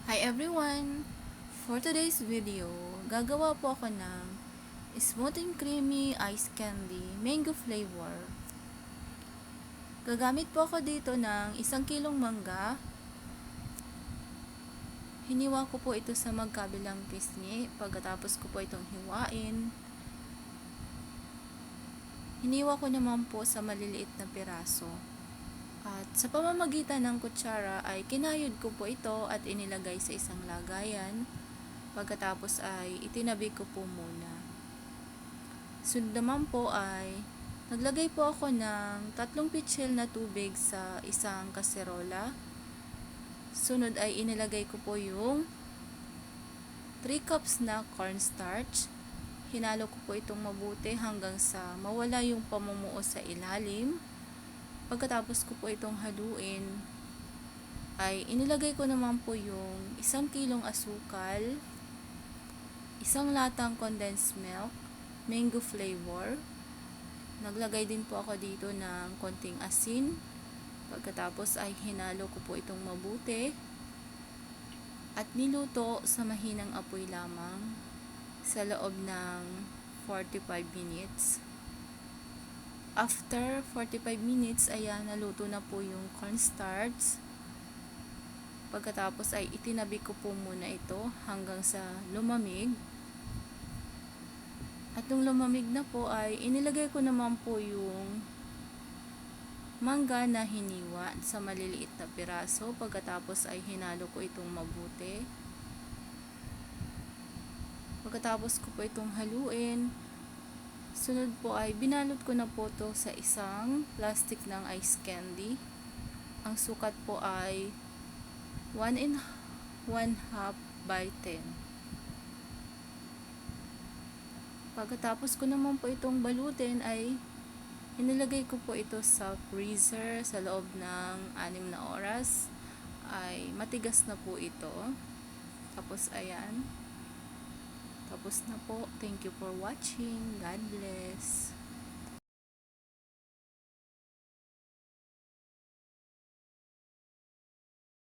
Hi everyone! For today's video, gagawa po ako ng smooth and creamy ice candy mango flavor. Gagamit po ako dito ng 1 kilong mangga. Hiniwa ko po ito sa magkabilang pisngi. Pagkatapos ko po itong hiwain, hiniwa ko naman po sa maliliit na piraso. At sa pamamagitan ng kutsara ay kinayod ko po ito at inilagay sa isang lagayan. Pagkatapos ay itinabi ko po muna. Sunod naman po ay naglagay po ako ng 3 pitsil na tubig sa isang kaserola. Sunod ay inilagay ko po yung 3 cups na cornstarch. Hinalo ko po itong mabuti hanggang sa mawala yung pamumuo sa ilalim. Pagkatapos ko po itong haluin, ay inilagay ko naman po yung 1 kilong asukal, 1 latang condensed milk, mango flavor. Naglagay din po ako dito ng konting asin. Pagkatapos ay hinalo ko po itong mabuti at niluto sa mahinang apoy lamang sa loob ng 45 minutes. After 45 minutes, ayan, naluto na po yung cornstarch. Pagkatapos ay itinabi ko po muna ito hanggang sa lumamig. At nung lumamig na po ay inilagay ko naman po yung mangga na hiniwa sa maliliit na piraso. Pagkatapos ay hinalo ko itong mabuti. Pagkatapos ko po itong haluin, sunod po ay binalot ko na po ito sa isang plastic ng ice candy. Ang sukat po ay 1 and 1/2 by 10. Pagkatapos ko naman po itong balutin ay inilagay ko po ito sa freezer sa loob ng 6 na oras. Ay matigas na po ito. Tapos ayan. Tapos na po. Thank you for watching. God bless.